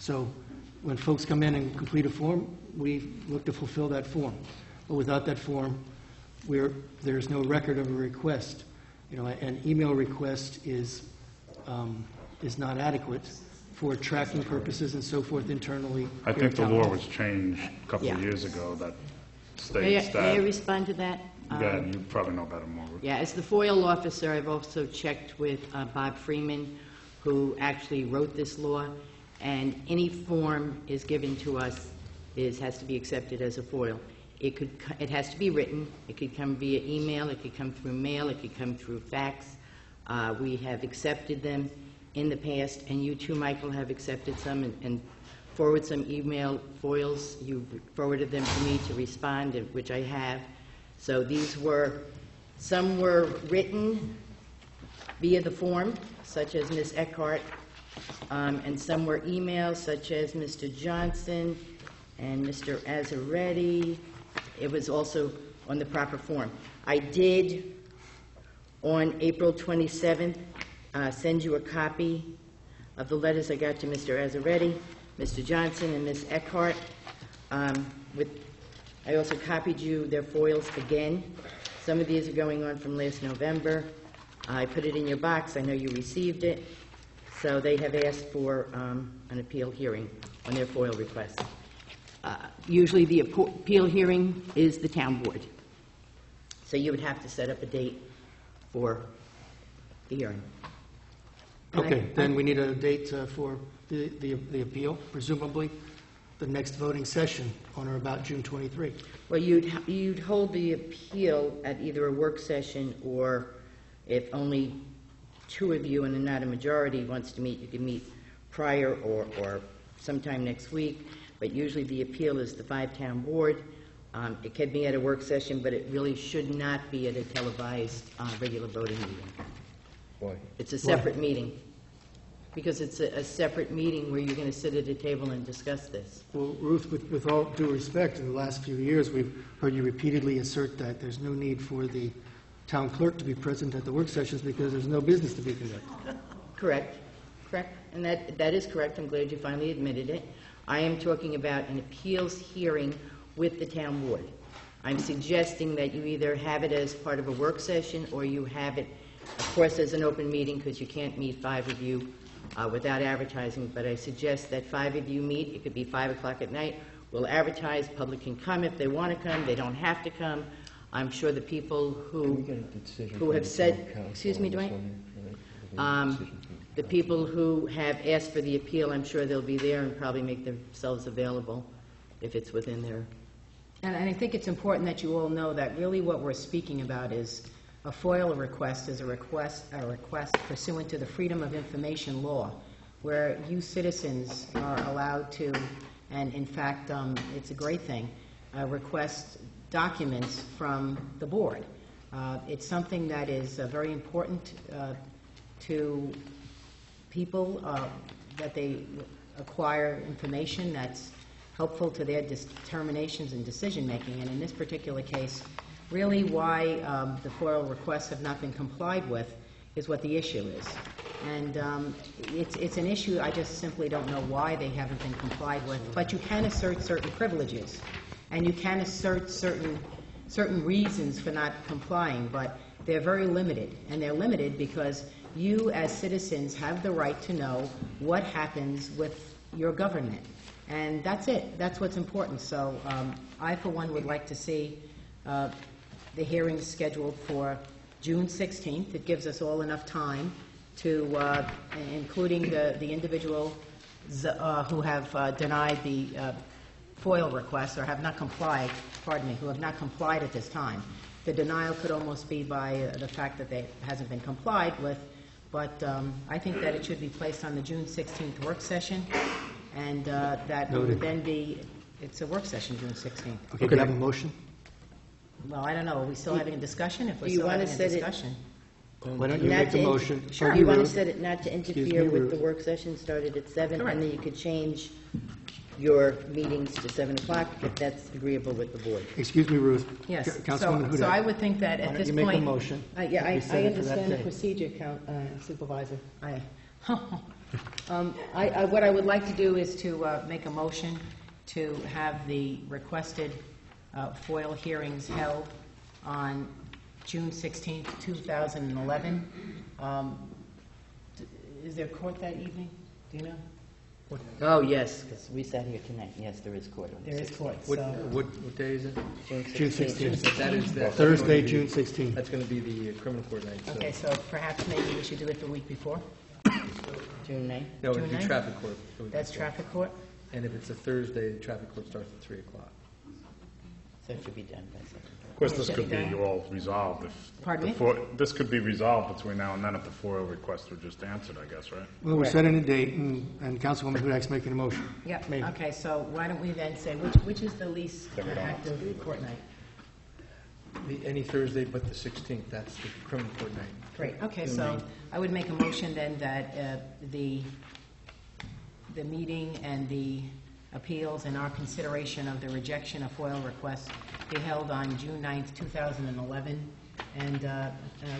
So when folks come in and complete a form, we look to fulfill that form. But without that form, there's no record of a request. An email request is not adequate for tracking purposes and so forth internally. I think the law was changed a couple of years ago that states that. May I respond to that? Yeah, you probably know better more. Yeah, as the FOIL officer, I've also checked with Bob Freeman, who actually wrote this law, and any form is given to us has to be accepted as a FOIL. It has to be written. It could come via email. It could come through mail. It could come through fax. We have accepted them in the past, and you too, Michael, have accepted some and forwarded some email FOILs. You forwarded them to me to respond, which I have. So some were written via the form, such as Ms. Eckhart, and some were emails, such as Mr. Johnson and Mr. Azzaretti. It was also on the proper form. I did, on April 27th, send you a copy of the letters I got to Mr. Azzaretti, Mr. Johnson, and Ms. Eckhart. I also copied you their FOILs again. Some of these are going on from last November. I put it in your box. I know you received it. So they have asked for an appeal hearing on their FOIL request. Usually the appeal hearing is the town board. So you would have to set up a date for the hearing. Okay, then we need a date for the appeal, presumably the next voting session on or about June 23. Well, you'd hold the appeal at either a work session, or if only two of you and not a majority wants to meet, you can meet prior or sometime next week. But usually the appeal is the 5-town board. It can be at a work session, but it really should not be at a televised regular voting meeting. Why? It's a separate meeting. Because it's a separate meeting where you're going to sit at a table and discuss this. Well, Ruth, with all due respect, in the last few years, we've heard you repeatedly assert that there's no need for the town clerk to be present at the work sessions because there's no business to be conducted. Correct. Correct. And that is correct. I'm glad you finally admitted it. I am talking about an appeals hearing with the town board. I'm suggesting that you either have it as part of a work session or you have it, of course, as an open meeting because you can't meet 5 of you without advertising, but I suggest that 5 of you meet. It could be 5 o'clock at night. We'll advertise. Public can come if they want to come. They don't have to come. I'm sure the people who have said, excuse me, Dwayne? The people who have asked for the appeal, I'm sure they'll be there and probably make themselves available if it's within their... And I think it's important that you all know that really what we're speaking about is a FOIL request is a request pursuant to the Freedom of Information Law, where you citizens are allowed to, and in fact, it's a great thing, request documents from the board. It's something that is very important to people, that they acquire information that's helpful to their determinations and decision-making. And in this particular case, really why the FOIL requests have not been complied with is what the issue is. And it's an issue I just simply don't know why they haven't been complied with. But you can assert certain privileges, and you can assert certain reasons for not complying, but they're very limited. And they're limited because you as citizens have the right to know what happens with your government. And that's it. That's what's important. So I, for one, would like to see the hearing scheduled for June 16th. It gives us all enough time to, including the individuals who have denied the FOIL request or have not complied, pardon me, who have not complied at this time. The denial could almost be by the fact that it hasn't been complied with, but I think that it should be placed on the June 16th work session, and that would then be, it's a work session, June 16th. Okay, could I have a motion? Well, I don't know. Are we still having a discussion? If we're Do you still want to having a set it- discussion. Why don't you make the motion? Sure. You want to set it not to interfere with the work session started at 7, Correct. and then you could change your meetings to 7 o'clock if that's agreeable with the board. Excuse me, Ruth. Yes. Councilwoman Hudak. So I would think that Why at don't this you point... make a motion? Yeah, I We set it for that understand the day. procedure, Supervisor. What I would like to do is to make a motion to have the requested FOIL hearings held on June 16th, 2011. Is there court that evening? Do you know? Oh, yes, because we sat here tonight. Yes, there is court on the There is 16th. court, What, so... what day is it? June June 16th. 16th. That is that. Thursday, June 16th. That's going to be the criminal court night. So. Okay, so perhaps maybe we should do it the week before? June 9th. No, it'd June be 9th? traffic court. the week That's before. traffic court? And if it's a Thursday, the traffic court starts at 3 o'clock. So it should be done by 7. Of course, this could be all resolved if... Pardon me? This could be resolved between now and then if the FOIL requests were just answered, I guess, right? Well, we're setting a date, and Councilwoman Hudak's making a motion. Yep, Maybe. okay, so why don't we then say, which is the least active court night? Any Thursday but the 16th, that's the criminal court night. Great, okay, June so 9th. I would make a motion then that the meeting and the appeals and our consideration of the rejection of FOIL requests be held on June 9th, 2011, and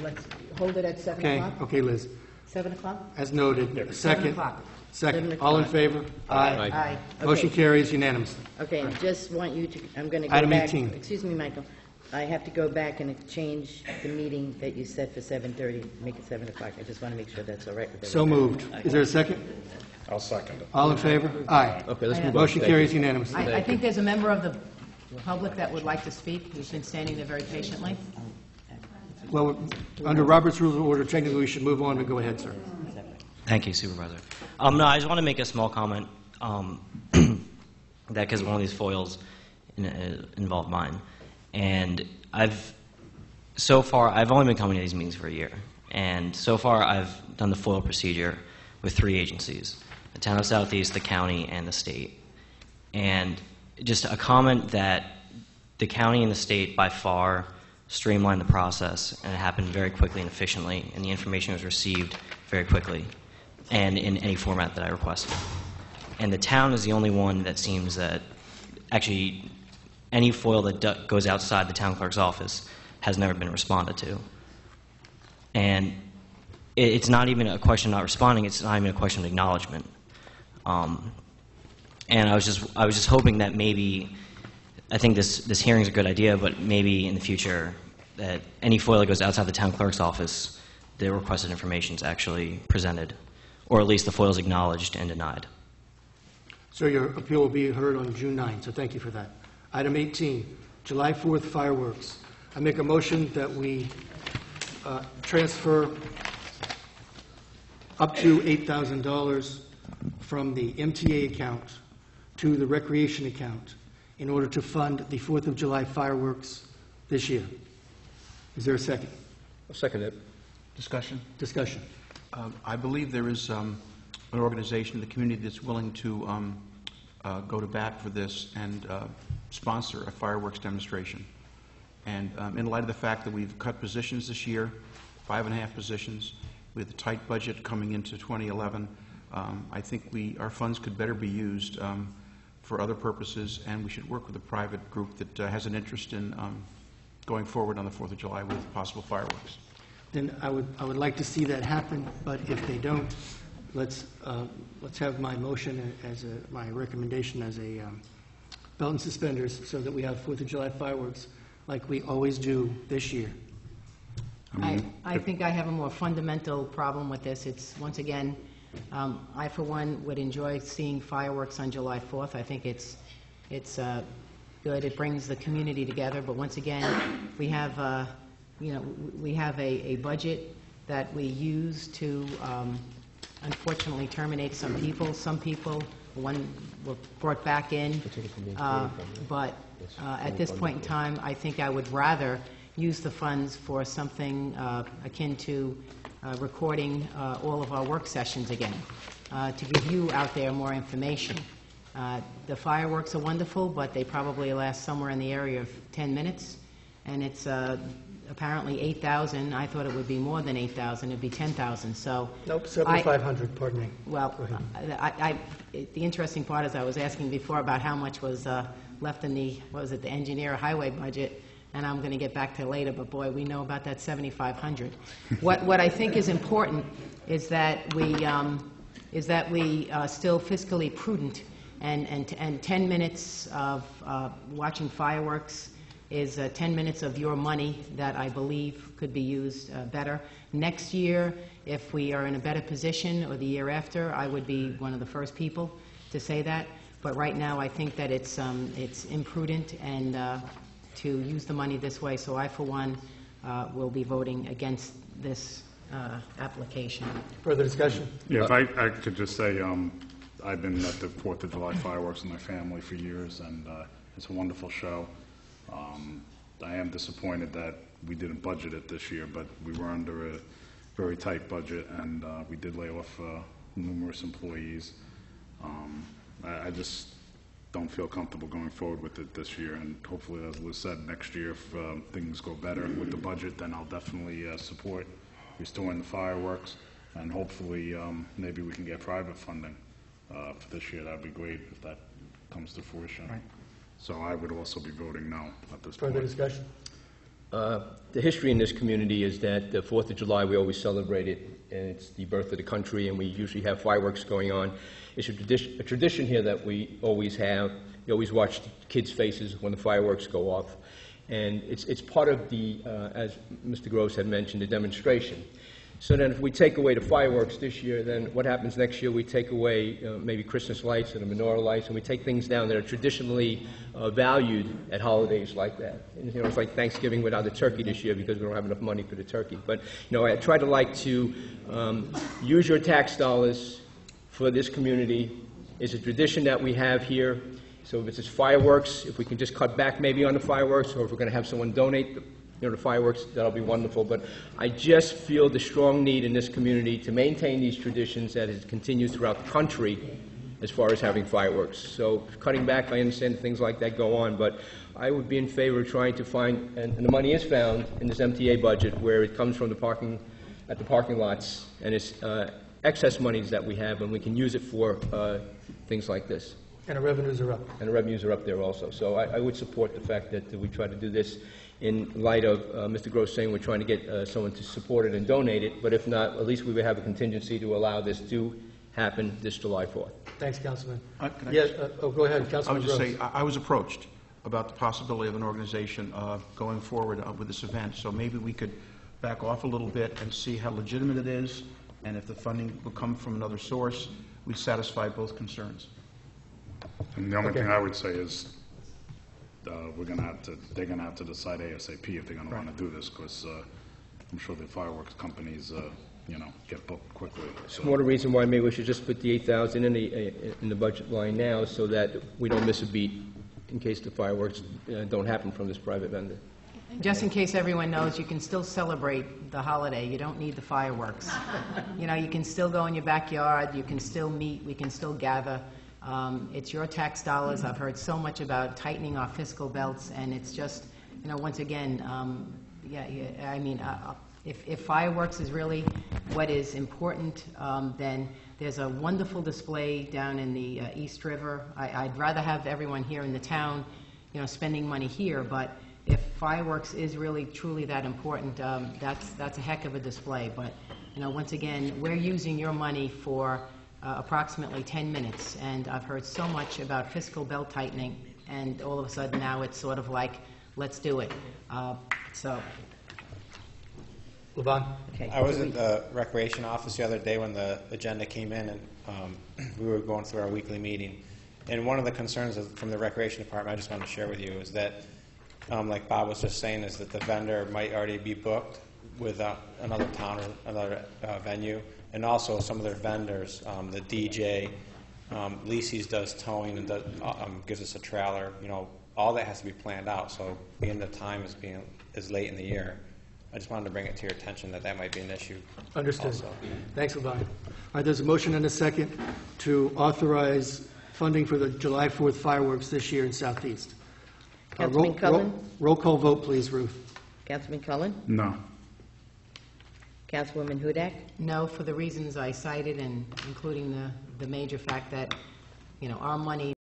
let's hold it at 7 Okay, o'clock? okay, Liz. 7 o'clock? As noted, 7 second. o'clock. Second. 7 All in o'clock. favor? Aye. Motion Okay. carries unanimously. Okay, and just want you to, I'm going to go Item back. 18. Excuse me, Michael. I have to go back and change the meeting that you set for 7:30, make it 7 o'clock. I just want to make sure that's all right with So everybody. moved. Is there a second? I'll second it. All in favor? Aye. Okay, let's move on. Motion carries unanimously. I think there's a member of the public that would like to speak, who's been standing there very patiently. Well, under Robert's Rules of Order, technically we should move on, but go ahead, sir. Thank you, Supervisor. No, I just want to make a small comment that because one of these foils involved mine. And so far, I've only been coming to these meetings for a year. And so far, I've done the FOIL procedure with 3 agencies, the town of Southeast, the county, and the state. And just a comment that the county and the state by far streamlined the process, and it happened very quickly and efficiently, and the information was received very quickly and in any format that I requested. And the town is the only one that seems that actually any FOIL that goes outside the town clerk's office has never been responded to. And it's not even a question of not responding, it's not even a question of acknowledgement. And I was just hoping that maybe, I think this hearing is a good idea, but maybe in the future that any FOIL that goes outside the town clerk's office, the requested information is actually presented, or at least the FOIL is acknowledged and denied. So your appeal will be heard on June 9th, so thank you for that. Item 18, July 4th fireworks. I make a motion that we transfer up to $8,000 from the MTA account to the recreation account in order to fund the 4th of July fireworks this year. Is there a second? I'll second it. Discussion. Discussion. I believe there is an organization in the community that's willing to go to bat for this and sponsor a fireworks demonstration. And in light of the fact that we've cut positions this year, 5.5 positions, with a tight budget coming into 2011, I think our funds could better be used for other purposes, and we should work with a private group that has an interest in going forward on the 4th of July with possible fireworks. Then I would like to see that happen, but if they don't, let's have my motion as my recommendation as a belt and suspenders so that we have 4th of July fireworks like we always do this year. I think I have a more fundamental problem with this. It's, once again, I, for one, would enjoy seeing fireworks on July 4th. I think it's good. It brings the community together. But once again, we have, we have a budget that we use to, unfortunately, terminate some people. Some people, one were brought back in. But at this point in time, I think I would rather use the funds for something akin to recording all of our work sessions again, to give you out there more information. The fireworks are wonderful, but they probably last somewhere in the area of 10 minutes, and it's apparently 8,000. I thought it would be more than 8,000. It'd be 10,000. So Nope, 7,500, pardon me. well, the interesting part is I was asking before about how much was left in the, what was it, the engineer highway budget, and I'm going to get back to it later, but boy, we know about that 7,500. What I think is important is that we is that we still fiscally prudent, and 10 minutes of watching fireworks is 10 minutes of your money that I believe could be used better. Next year, if we are in a better position, or the year after, I would be one of the first people to say that. But right now, I think that it's imprudent and to use the money this way. So I, for one, will be voting against this application. Further discussion? Yeah, if I could just say, I've been at the 4th of July fireworks with my family for years, and it's a wonderful show. I am disappointed that we didn't budget it this year, but we were under a very tight budget, and we did lay off numerous employees. I just don't feel comfortable going forward with it this year, and hopefully, as Liz said, next year, if things go better with the budget, then I'll definitely support restoring the fireworks, and hopefully, maybe we can get private funding for this year. That'd be great if that comes to fruition. Right. So I would also be voting no at this point. Further discussion? The history in this community is that the 4th of July we always celebrate it, and it's the birth of the country, and we usually have fireworks going on. It's a tradition here that we always have. You always watch the kids' faces when the fireworks go off, and it's part of the, as Mr. Gross had mentioned, the demonstration. So then if we take away the fireworks this year, then what happens next year? We take away maybe Christmas lights and the menorah lights, and we take things down that are traditionally valued at holidays like that. And, it's like Thanksgiving without the turkey this year because we don't have enough money for the turkey. But, I try to like to use your tax dollars for this community. It's a tradition that we have here. So if it's just fireworks, if we can just cut back maybe on the fireworks, or if we're going to have someone donate the fireworks, that'll be wonderful. But I just feel the strong need in this community to maintain these traditions that has continued throughout the country as far as having fireworks. So cutting back, I understand things like that go on, but I would be in favor of trying to find, and the money is found in this MTA budget where it comes from the parking lots, and it's excess monies that we have, and we can use it for things like this. And the revenues are up. And the revenues are up there also. So I would support the fact that we try to do this in light of Mr. Gross saying we're trying to get someone to support it and donate it, but if not, at least we would have a contingency to allow this to happen this July 4th. Thanks, Councilman. Can I Yeah, just- go ahead, I Councilman would just Gross. say, I was approached about the possibility of an organization going forward with this event, so maybe we could back off a little bit and see how legitimate it is, and if the funding will come from another source, we satisfy both concerns. And the only Okay. thing I would say is, they're going to have to decide ASAP if they're going to want to do this, because I'm sure the fireworks companies, get booked quickly. So More the reason why maybe we should just put the $8,000 in the budget line now so that we don't miss a beat in case the fireworks don't happen from this private vendor. Just in case everyone knows, you can still celebrate the holiday. You don't need the fireworks. You can still go in your backyard, you can still meet, we can still gather. It's your tax dollars. I've heard so much about tightening our fiscal belts, and it's just, once again, if fireworks is really what is important, then there's a wonderful display down in the East River. I'd rather have everyone here in the town, spending money here, but if fireworks is really truly that important, that's a heck of a display. But, once again, we're using your money for approximately 10 minutes, and I've heard so much about fiscal belt tightening, and all of a sudden now it's sort of like, let's do it. Levon? Okay. I was at the recreation office the other day when the agenda came in, and we were going through our weekly meeting. And one of the concerns from the recreation department I just wanted to share with you is that, like Bob was just saying, is that the vendor might already be booked with another town or another venue. And also some of their vendors, the DJ, Lisi's does towing and gives us a trailer. All that has to be planned out. So being the time is late in the year, I just wanted to bring it to your attention that might be an issue. Understood. Also. Thanks, Levon. All right, there's a motion and a second to authorize funding for the July 4th fireworks this year in Southeast. Councilman Cullen? Roll call vote, please, Ruth. Councilman Cullen? No. Councilwoman Hudak? No, for the reasons I cited, and including the major fact that, our money